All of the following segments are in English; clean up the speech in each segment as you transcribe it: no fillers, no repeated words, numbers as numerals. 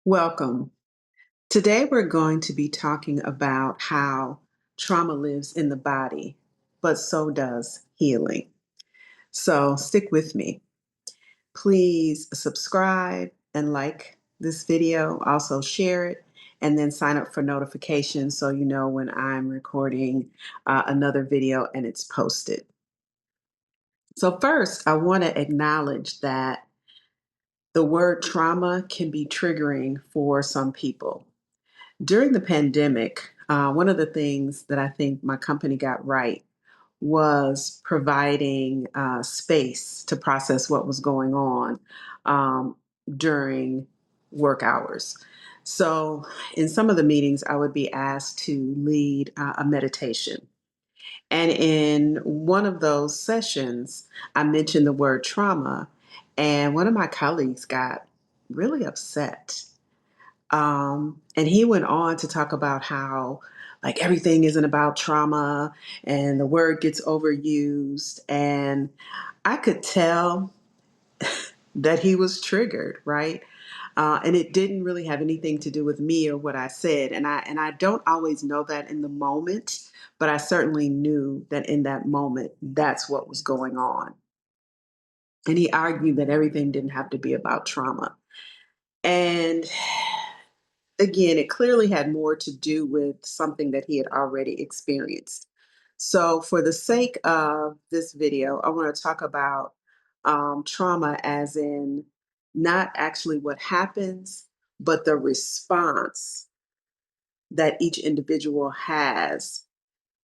Welcome. Today we're going to be talking about how trauma lives in the body, but so does healing. So stick with me. Please subscribe and like this video. Also share it and then sign up for notifications so you know when I'm recording another video and it's posted. So first, I want to acknowledge that the word trauma can be triggering for some people. During the pandemic, one of the things that I think my company got right was providing space to process what was going on um, during work hours. So, in some of the meetings, I would be asked to lead a meditation. And in one of those sessions, I mentioned the word trauma, and one of my colleagues got really upset, and he went on to talk about how, like, everything isn't about trauma and the word gets overused. And I could tell that he was triggered, right? And it didn't really have anything to do with me or what I said. And I don't always know that in the moment, but I certainly knew that in that moment, that's what was going on. And he argued that everything didn't have to be about trauma. And again, it clearly had more to do with something that he had already experienced. So, for the sake of this video, I want to talk about trauma as in not actually what happens, but the response that each individual has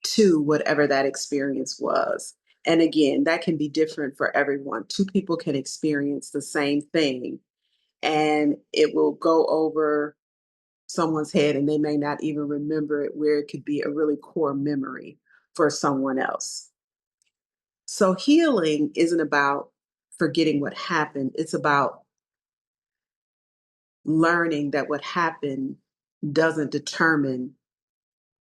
to whatever that experience was. And again, that can be different for everyone. Two people can experience the same thing and it will go over someone's head and they may not even remember it, where it could be a really core memory for someone else. So healing isn't about forgetting what happened. It's about learning that what happened doesn't determine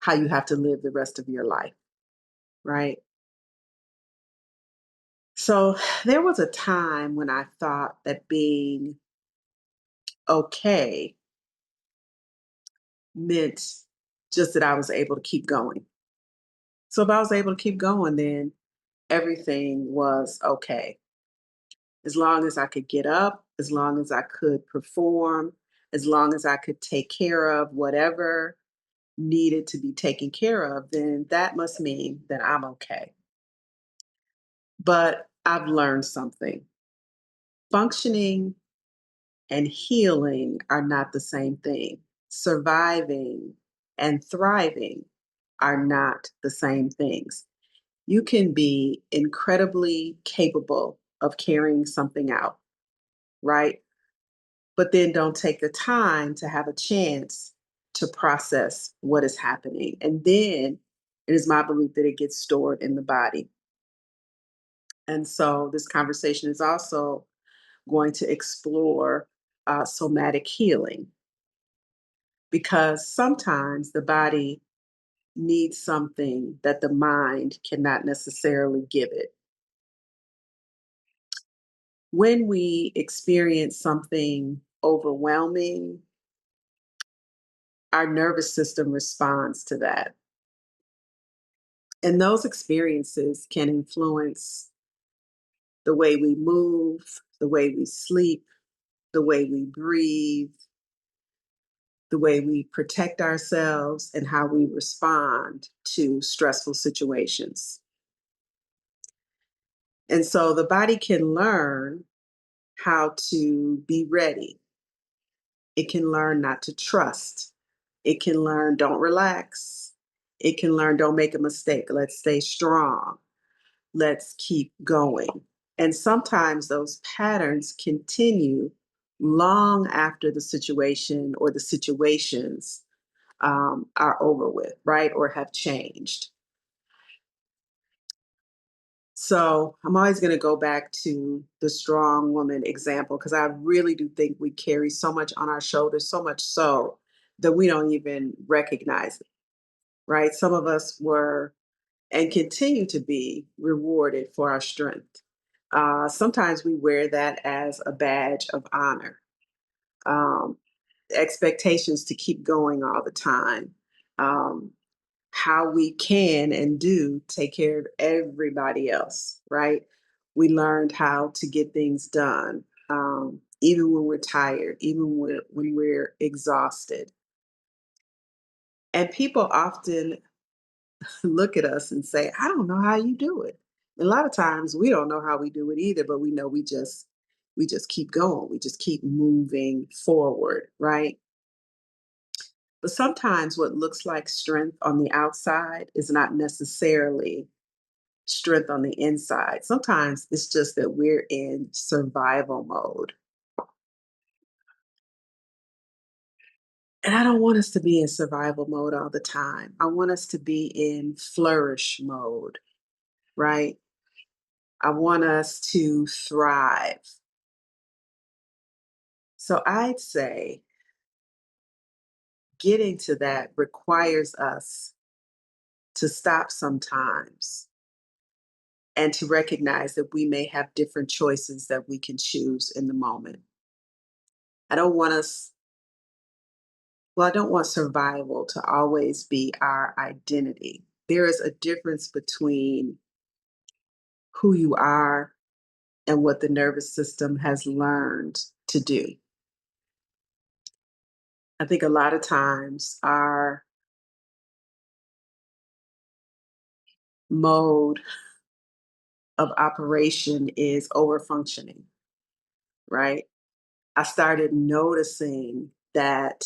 how you have to live the rest of your life, right? So there was a time when I thought that being okay meant just that I was able to keep going. So if I was able to keep going, then everything was okay. As long as I could get up, as long as I could perform, as long as I could take care of whatever needed to be taken care of, then that must mean that I'm okay. But I've learned something. Functioning and healing are not the same thing. Surviving and thriving are not the same things. You can be incredibly capable of carrying something out, right? But then don't take the time to have a chance to process what is happening. And then it is my belief that it gets stored in the body. And so this conversation is also going to explore somatic healing, because sometimes the body needs something that the mind cannot necessarily give it. When we experience something overwhelming, our nervous system responds to that. And those experiences can influence the way we move, the way we sleep, the way we breathe, the way we protect ourselves, and how we respond to stressful situations. And so the body can learn how to be ready. It can learn not to trust. It can learn don't relax. It can learn don't make a mistake. Let's stay strong. Let's keep going. And sometimes those patterns continue long after the situation or the situations are over with, right? Or have changed. So I'm always going to go back to the strong woman example, because I really do think we carry so much on our shoulders, so much so that we don't even recognize it, right? Some of us were and continue to be rewarded for our strength. Sometimes we wear that as a badge of honor. Um, expectations to keep going all the time. Um, how we can and do take care of everybody else, right? We learned how to get things done, even when we're tired, even when we're exhausted. And people often look at us and say, I don't know how you do it. A lot of times we don't know how we do it either, but we know we just keep going. We just keep moving forward, right? But sometimes what looks like strength on the outside is not necessarily strength on the inside. Sometimes it's just that we're in survival mode. And I don't want us to be in survival mode all the time. I want us to be in flourish mode, right? I want us to thrive. So I'd say getting to that requires us to stop sometimes and to recognize that we may have different choices that we can choose in the moment. I don't want us, well, I don't want survival to always be our identity. There is a difference between who you are and what the nervous system has learned to do. I think a lot of times our mode of operation is over functioning, right? I started noticing that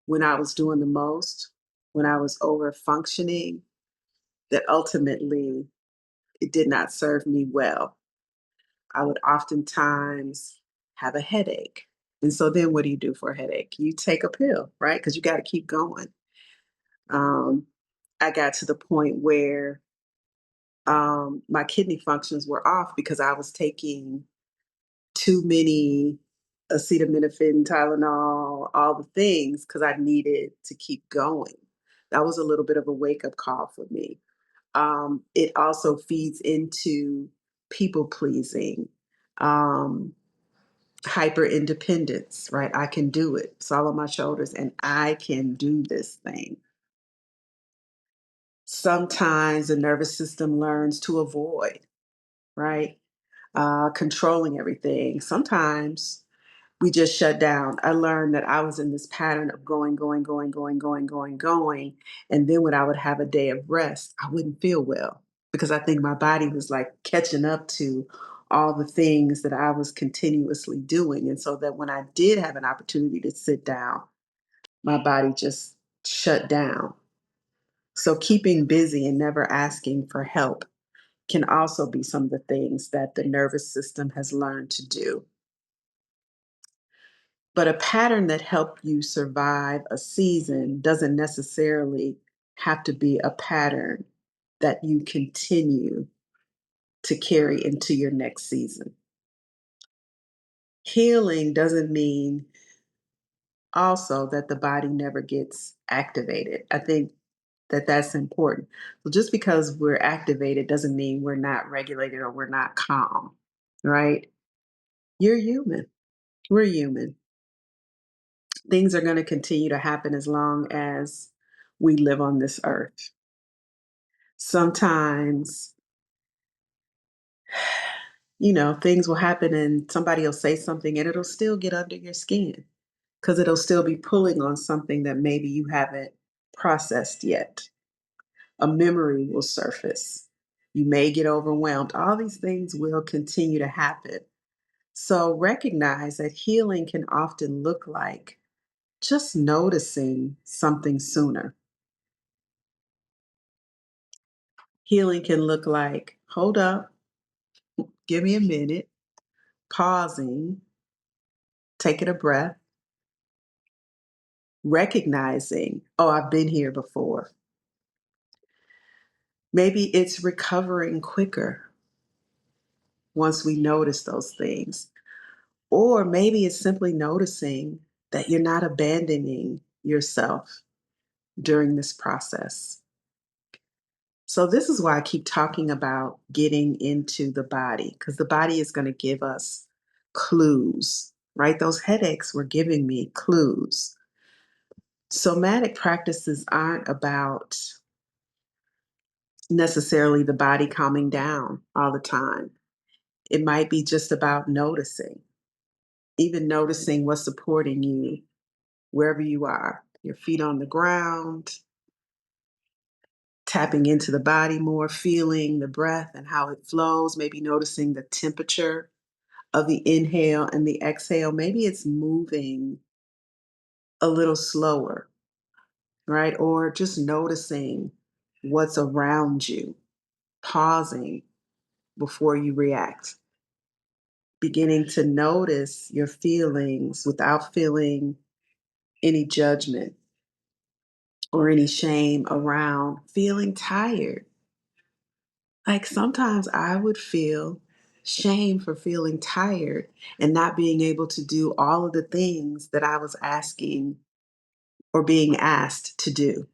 when I was doing the most, when I was over functioning, that ultimately it did not serve me well. I would oftentimes have a headache. And so then what do you do for a headache? You take a pill, right? Because you got to keep going. Um, I got to the point where my kidney functions were off because I was taking too many acetaminophen, Tylenol, all the things because I needed to keep going. That was a little bit of a wake up call for me. It also feeds into people pleasing, um, hyper independence, right? I can do it. It's all on my shoulders and I can do this thing. Sometimes the nervous system learns to avoid, right? Controlling everything. Sometimes we just shut down. I learned that I was in this pattern of going, going, going, going, going, going, going. And then when I would have a day of rest, I wouldn't feel well because I think my body was like catching up to all the things that I was continuously doing. And so that when I did have an opportunity to sit down, my body just shut down. So keeping busy and never asking for help can also be some of the things that the nervous system has learned to do. But a pattern that helped you survive a season doesn't necessarily have to be a pattern that you continue to carry into your next season. Healing doesn't mean also that the body never gets activated. I think that that's important. So just because we're activated doesn't mean we're not regulated or we're not calm, right? You're human. We're human. Things are going to continue to happen as long as we live on this earth. Sometimes, things will happen and somebody will say something and it'll still get under your skin because it'll still be pulling on something that maybe you haven't processed yet. A memory will surface. You may get overwhelmed. All these things will continue to happen. So recognize that healing can often look like just noticing something sooner. Healing can look like, hold up, give me a minute, pausing, taking a breath, recognizing, oh, I've been here before. Maybe it's recovering quicker once we notice those things. Or maybe it's simply noticing that you're not abandoning yourself during this process. So, this is why I keep talking about getting into the body, because the body is going to give us clues. right? Those headaches were giving me clues. Somatic practices aren't about necessarily the body calming down all the time. It might be just about noticing, even noticing what's supporting you wherever you are, your feet on the ground, tapping into the body more, feeling the breath and how it flows, maybe noticing the temperature of the inhale and the exhale. Maybe it's moving a little slower, right? Or just noticing what's around you, pausing before you react, beginning to notice your feelings without feeling any judgment or any shame around feeling tired. Like sometimes I would feel shame for feeling tired and not being able to do all of the things that I was asking or being asked to do.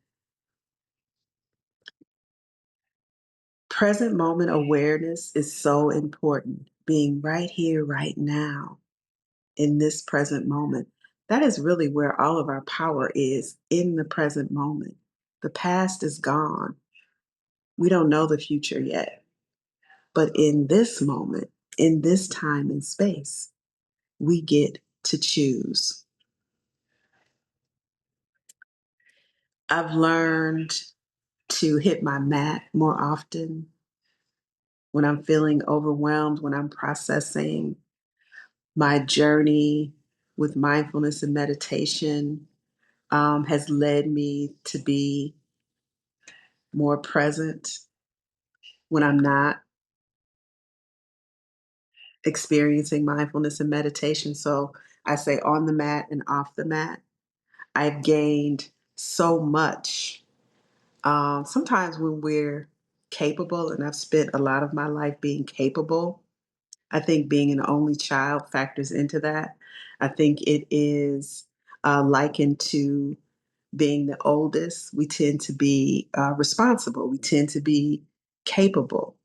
Present moment awareness is so important. Being right here, right now, in this present moment. That is really where all of our power is, in the present moment. The past is gone. We don't know the future yet. But in this moment, in this time and space, we get to choose. I've learned to hit my mat more often when I'm feeling overwhelmed, when I'm processing my journey with mindfulness and meditation. Has led me to be more present when I'm not experiencing mindfulness and meditation. So I say on the mat and off the mat, I've gained so much. Sometimes when we're capable, and I've spent a lot of my life being capable, I think being an only child factors into that. I think it is likened to being the oldest. We tend to be responsible, we tend to be capable.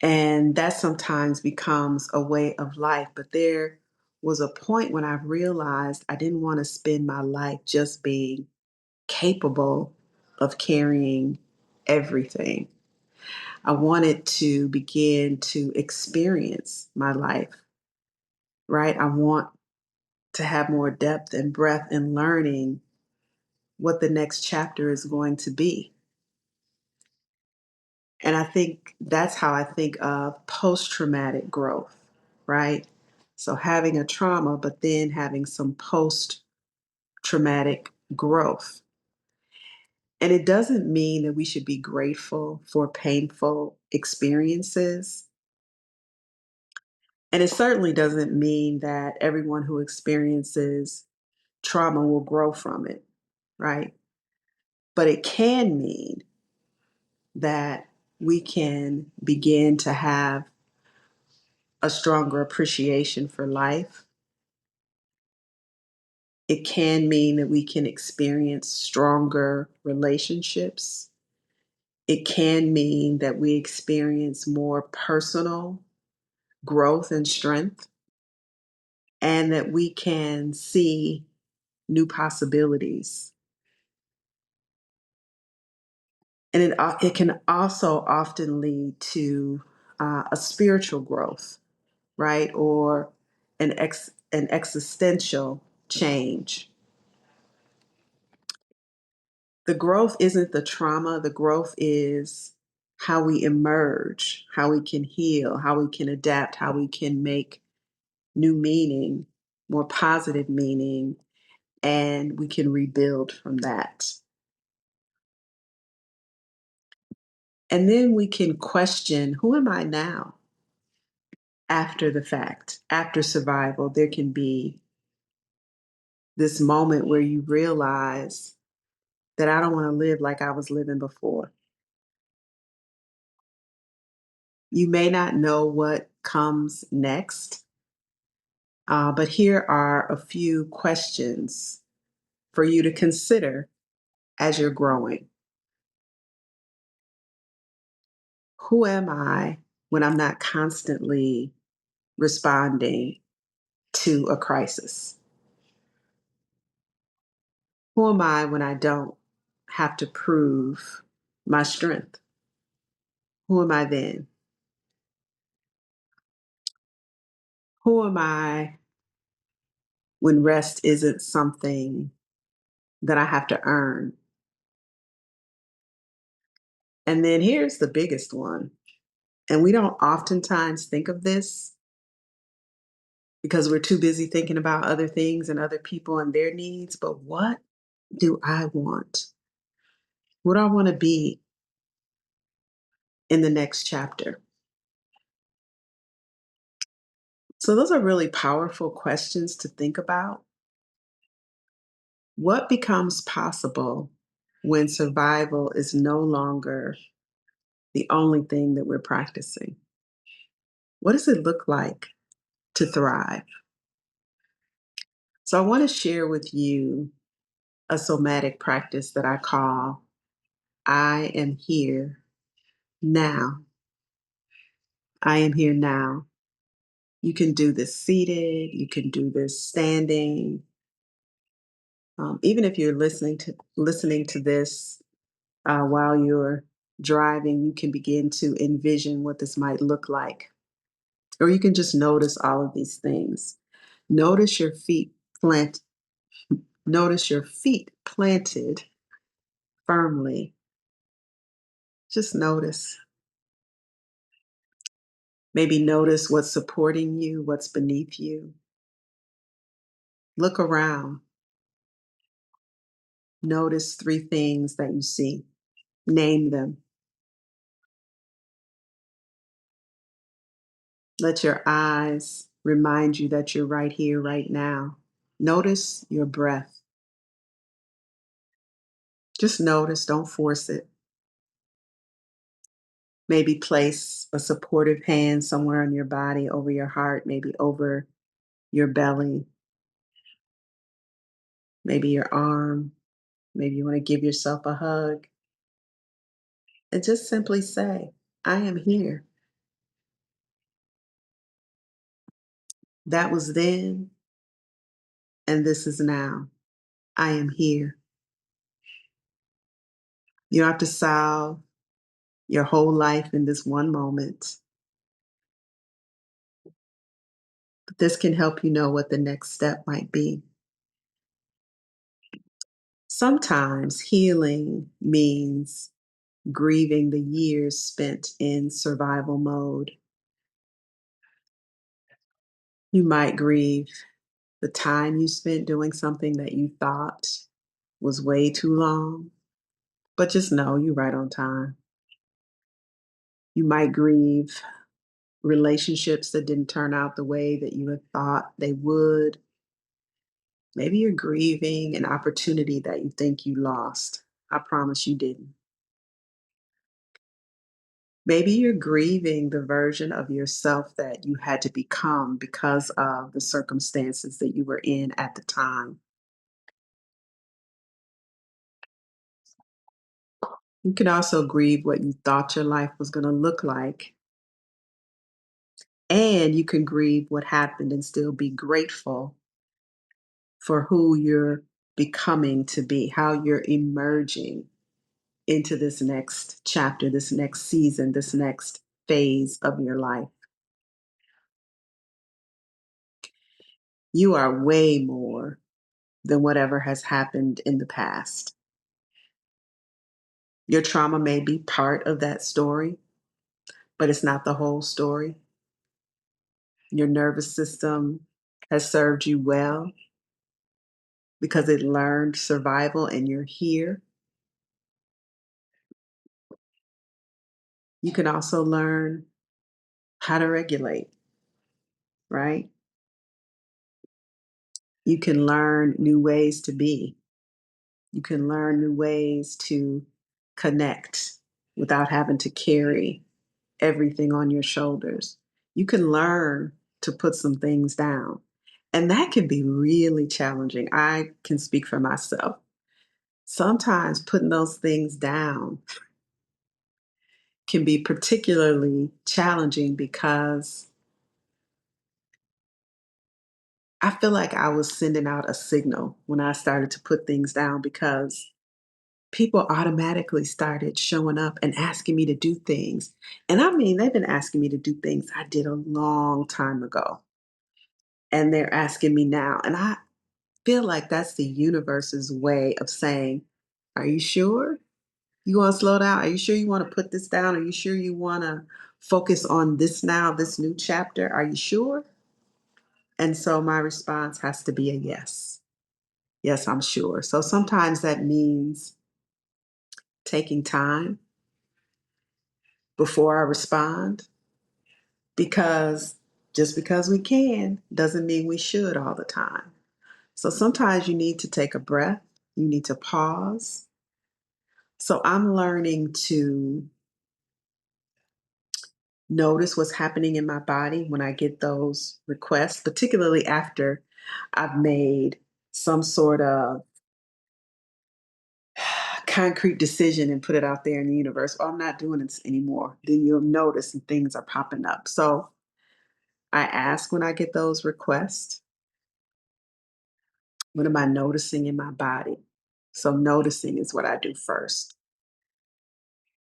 And that sometimes becomes a way of life. But there was a point when I realized I didn't want to spend my life just being capable of carrying everything. I wanted to begin to experience my life, right? I want to have more depth and breadth in learning what the next chapter is going to be. And I think that's how I think of post traumatic growth, right? So having a trauma, but then having some post traumatic growth. And it doesn't mean that we should be grateful for painful experiences. And it certainly doesn't mean that everyone who experiences trauma will grow from it, right? But it can mean that we can begin to have a stronger appreciation for life. It can mean that we can experience stronger relationships. It can mean that we experience more personal growth and strength, and that we can see new possibilities. And it can also often lead to a spiritual growth, right? Or an existential change. The growth isn't the trauma, the growth is how we emerge, how we can heal, how we can adapt, how we can make new meaning, more positive meaning, and we can rebuild from that. And then we can question, who am I now? After the fact, after survival, there can be this moment where you realize that I don't want to live like I was living before. You may not know what comes next, but here are a few questions for you to consider as you're growing. Who am I when I'm not constantly responding to a crisis? Who am I when I don't have to prove my strength? Who am I then? Who am I when rest isn't something that I have to earn? And then here's the biggest one. And we don't oftentimes think of this because we're too busy thinking about other things and other people and their needs. But what do I want? What do I want to be in the next chapter? So, those are really powerful questions to think about. What becomes possible when survival is no longer the only thing that we're practicing? What does it look like to thrive? So, I want to share with you a somatic practice that I call I am here now. I am here now. You can do this seated, you can do this standing. Even if you're listening to this while you're driving, you can begin to envision what this might look like. Or you can just notice all of these things. Notice your feet plant. Notice your feet planted firmly. Just notice. Maybe notice what's supporting you, what's beneath you. Look around. Notice three things that you see. Name them. Let your eyes remind you that you're right here, right now. Notice your breath. Just notice, don't force it. Maybe place a supportive hand somewhere on your body, over your heart, maybe over your belly, maybe your arm. Maybe you want to give yourself a hug and just simply say, I am here. That was then, and this is now. I am here. You don't have to solve your whole life in this one moment, but this can help you know what the next step might be. Sometimes healing means grieving the years spent in survival mode. You might grieve the time you spent doing something that you thought was way too long, but just know you're right on time. You might grieve relationships that didn't turn out the way that you had thought they would. Maybe you're grieving an opportunity that you think you lost. I promise you didn't. Maybe you're grieving the version of yourself that you had to become because of the circumstances that you were in at the time. You can also grieve what you thought your life was going to look like. And you can grieve what happened and still be grateful for who you're becoming to be, how you're emerging into this next chapter, this next season, this next phase of your life. You are way more than whatever has happened in the past. Your trauma may be part of that story, but it's not the whole story. Your nervous system has served you well because it learned survival and you're here. You can also learn how to regulate, right? You can learn new ways to be. You can learn new ways to connect without having to carry everything on your shoulders. You can learn to put some things down. And that can be really challenging. I can speak for myself. Sometimes putting those things down can be particularly challenging because I feel like I was sending out a signal when I started to put things down because people automatically started showing up and asking me to do things. And I mean, they've been asking me to do things I did a long time ago. And they're asking me now. And I feel like that's the universe's way of saying, are you sure you want to slow down? Are you sure you want to put this down? Are you sure you want to focus on this now, this new chapter? Are you sure? And so my response has to be a yes. Yes, I'm sure. So sometimes that means taking time before I respond because just because we can doesn't mean we should all the time. So sometimes you need to take a breath, you need to pause. So I'm learning to notice what's happening in my body when I get those requests, particularly after I've made some sort of concrete decision and put it out there in the universe. Oh, I'm not doing this anymore. Then you'll notice and things are popping up. So I ask when I get those requests, what am I noticing in my body? So noticing is what I do first.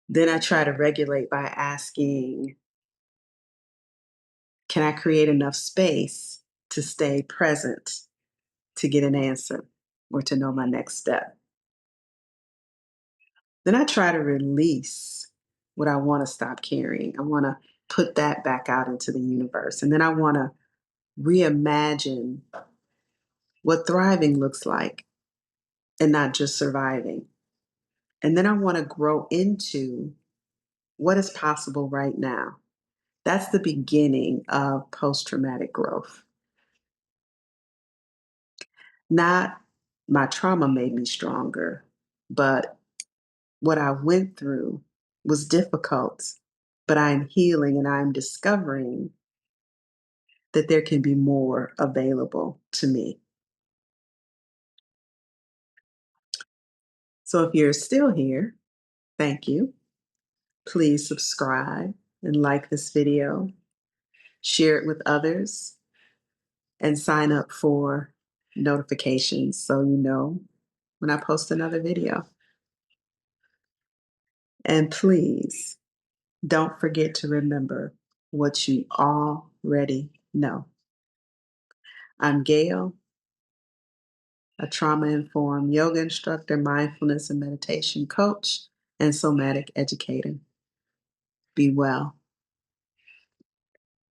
Then I try to regulate by asking, can I create enough space to stay present to get an answer or to know my next step? Then I try to release what I want to stop carrying. I want to put that back out into the universe. And then I want to reimagine what thriving looks like and not just surviving. And then I want to grow into what is possible right now. That's the beginning of post traumatic growth. Not my trauma made me stronger, but what I went through was difficult. But I'm healing and I'm discovering that there can be more available to me. So if you're still here, thank you. Please subscribe and like this video, share it with others, and sign up for notifications so you know when I post another video. And please don't forget to remember what you already know. I'm Gail, a trauma informed yoga instructor, mindfulness and meditation coach, and somatic educator. Be well.